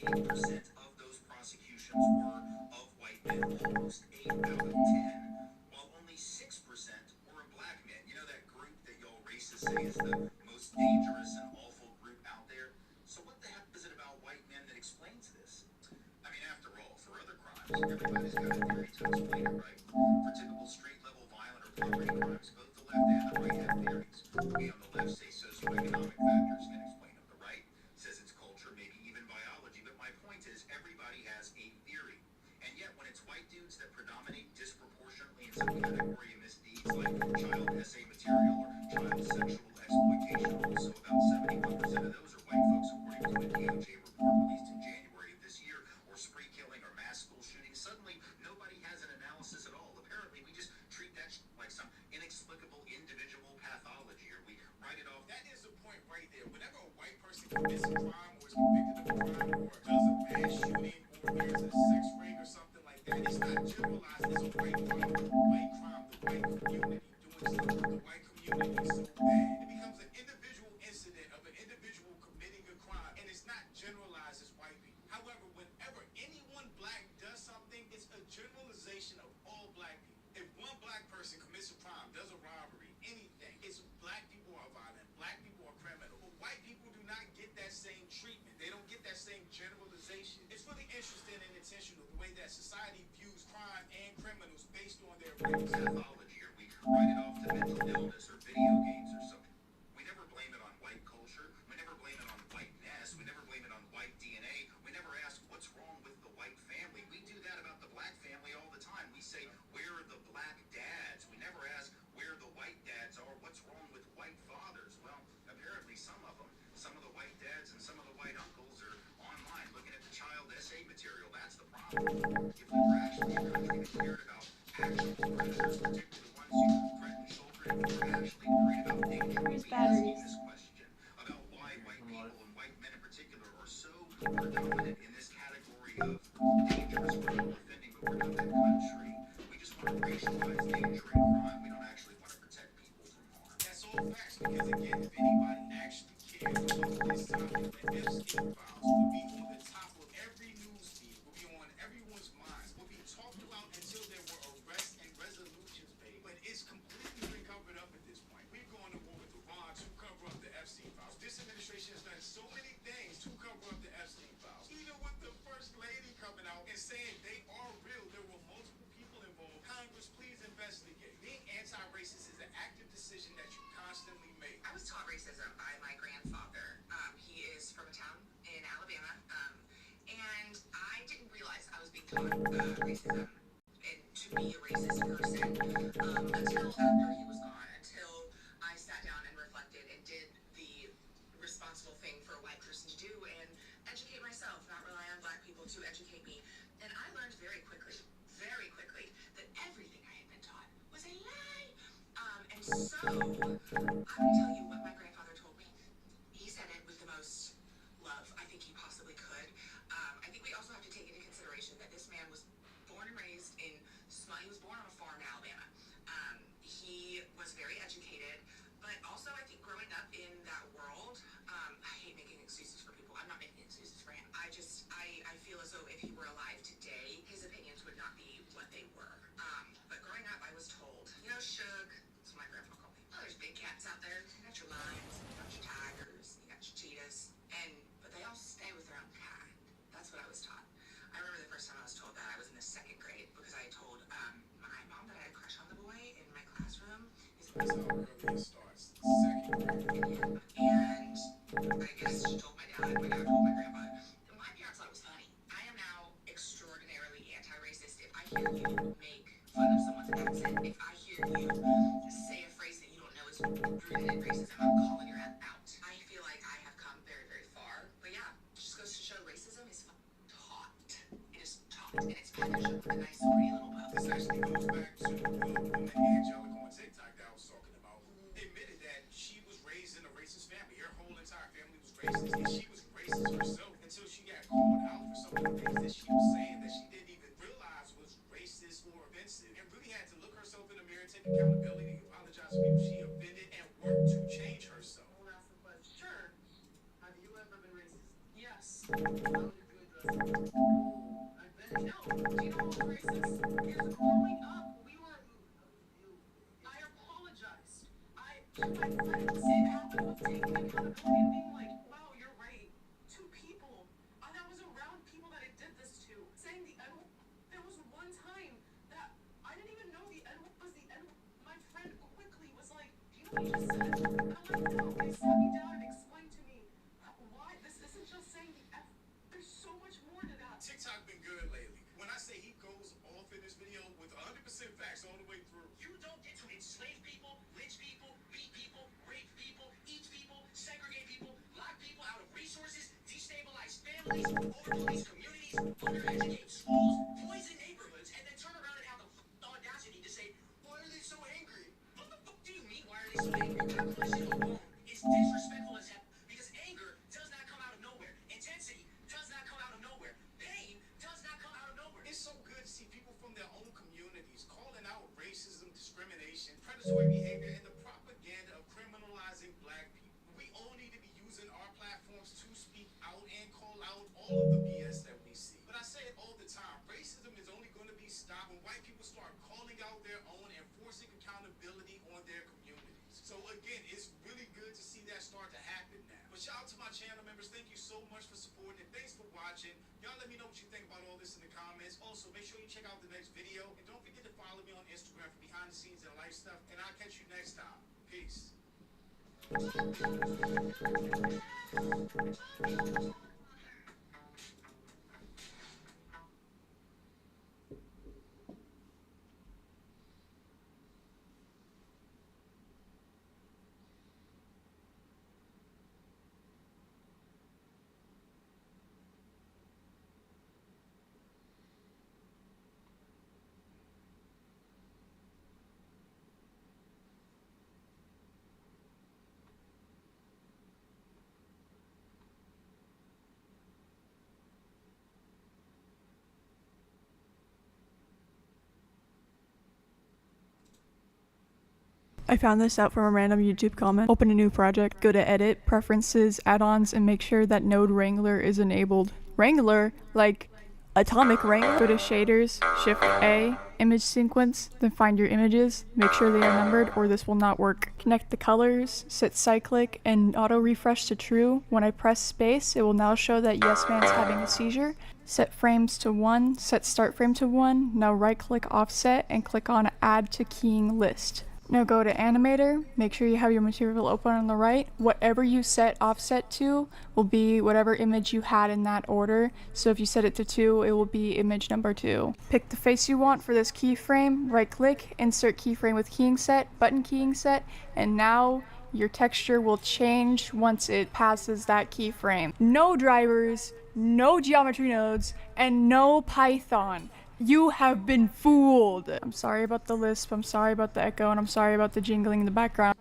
80% of those prosecutions were of white men, almost 8 out of 10, while only 6% were of black men. You know that group that y'all racists say is the most dangerous and awful group out there? So what the heck is it about white men that explains this? I mean, after all, for other crimes, everybody's got a theory to explain it, right? For typical street-level violent or property crimes, both the left and the right have theories. We on the left say socioeconomic factors can explain them. The right says it's culture, maybe even biology. But my point is, everybody has a theory. And yet, when it's white dudes that predominate disproportionately in some category of misdeeds, like child essay material or child sexual exploitation, also about 71% of those are white folks, according to a DOJ report released in January of this year, or spree killing or mass school shooting. Suddenly, nobody has an analysis at all. Apparently, we just treat that like some inexplicable individual pathology, or we write it off. That is the point right there. Whenever a white person commits a crime or is convicted of a crime or does a mass shooting or there's a sex ring or something like that, it's not generalized as a white crime. The white community doing something. The white community is so bad. It becomes an individual incident of an individual committing a crime, and it's not generalized as white people. However, whenever anyone black does something, it's a generalization of all black people. If one black person commits a crime, does a robbery, anything, it's black people are violent, black people are criminal. But white people do not get that same treatment. They don't get that same generalization. It's really interesting and intentional the way that society views crime and criminals based on their race. Pathology, or we write it off to mental illness or video games or something. We never blame it on white culture. We never blame it on whiteness. We never blame it on white DNA. We never ask what's wrong with the white family. We do that about the black family all the time. We say, where are the black dads? We never ask where the white dads are. What's wrong with white fathers? Well, apparently some of them, some of the white dads and some of the white uncles are online looking at the child essay material. That's the problem. If we were actually a country that cared about actual predators, particularly the ones who threaten children, if we were actually worried about danger, we'd be asking this question about why white people and white men in particular are so predominant in this category of dangerous criminal offending, but we're not that country. We just want to racialize danger and crime. We don't actually want to protect people from harm. That's all facts, because again, if anybody actually cares about this topic, the Epstein files will be on the top of every news feed, will be on everyone's minds, will be talked about until there were arrests and resolutions made. But it's completely been covered up at this point. We've gone to war with Iran to cover up the Epstein files. This administration has done so many things to cover up the Epstein files. Even with the first lady coming out and saying they are real, there were multiple people involved. Congress, please investigate. Being anti-racist is an active decision that you constantly make. I was taught racism by my grandfather. He is from a town in Alabama, and I didn't realize I was being taught racism and to be a racist person until after he was gone, until I sat down and reflected and did the responsible thing for a white person to do and educate myself, not rely on black people to educate me. And I learned very quickly, that everything I had been taught was a lie. And so, I'm going to tell you what my grandfather told me. He said it with the most love I think he possibly could. I think we also have to take into consideration that this man was born and raised in, he was born on a farm in Alabama. He was very educated, but also I think growing up in that world, I hate making excuses for people. I'm not making excuses for him. I feel as though if he were alive today, his opinions would not be what they were. But growing up, I was told, you know, Suge, that's what my grandpa called me. Oh, there's big cats out there. You got your lions, you got your tigers, you got your cheetahs, but they all stay with their own kind. That's what I was taught. I remember the first time I was told that, I was in the second grade because I told my mom that I had a crush on the boy in my classroom. That's how early it starts. Second grade. And I guess she told my dad told my grandpa. My parents thought it was funny. I am now extraordinarily anti-racist. If I hear you make fun of someone's accent, if I hear you say a phrase that you don't know is rooted in racism, I'm calling your ass out. I feel like I have come very, very far. But yeah, it just goes to show racism is taught. It is taught, and it's packaged up with a nice, pretty little bow. This actually goes back to the Angelica on TikTok that I was talking about, who admitted that she was raised in a racist family. Her whole entire family was racist, and she was racist herself until she got called out for some of the things that she was saying that she didn't even realize was racist or offensive, and really had to look herself in the mirror, take accountability, apologize to people she offended, and work to change herself. I want to ask a question. Sure. Have you ever been racist? Yes. How did you address Do you know what's racist? Because growing up, we were. I apologized. To my friends, it happened with taking accountability and being like, wow, you're right. Two people. And I was around people that I did this to. Saying the N word. There was one time that I didn't even know the N word was the N word. My friend quickly was like, do you know what you just said? And I'm like, no. They sat me down and explained to me why this isn't just saying the F. There's so much more to that. TikTok been good lately. When I say he goes off in this video with 100% facts all the way through. You don't get to enslave people, lynch people, beat people, rape people, eat people, segregate people, lock people out of resources, destabilize families, over-police communities, undereducate schools, poison neighborhoods, and then turn around and have the audacity to say, why are they so angry? What the fuck do you mean, why are they so angry? That question alone is disrespectful as hell, because anger does not come out of nowhere. Intensity does not come out of nowhere. Pain does not come out of nowhere. It's so good to see people from their own communities calling out racism, discrimination, predatory behavior, and the propaganda of criminalizing black people. We all need to be using our platforms to speak out and call out all of the BS that we see. But I say it all the time, racism is only going to be stopped when white people start calling out their own and forcing accountability on their communities. So again, it's really good to see that start to happen now. But shout out to my channel members. Thank you so much for supporting and thanks for watching. Y'all let me know what you think about all this in the comments. Also, make sure you check out the next video. And don't forget to follow me on Instagram for behind the scenes and life stuff. And I'll catch you next time. Peace. I found this out from a random YouTube comment. Open a new project, go to Edit, Preferences, Add-ons, and make sure that Node Wrangler is enabled. Wrangler? Like Atomic Wrangler? Go to Shaders, Shift A, Image Sequence, then find your images. Make sure they are numbered or this will not work. Connect the colors, set cyclic, and auto refresh to true. When I press space, it will now show that Yes Man's having a seizure. Set frames to 1, set start frame to 1. Now right click offset and click on add to keying list. Now go to Animator, make sure you have your material open on the right. Whatever you set offset to will be whatever image you had in that order. So if you set it to 2, it will be image number 2. Pick the face you want for this keyframe, right click, insert keyframe with keying set, button keying set, and now your texture will change once it passes that keyframe. No drivers, no geometry nodes, and no Python. You have been fooled. I'm sorry about the lisp, I'm sorry about the echo, and I'm sorry about the jingling in the background.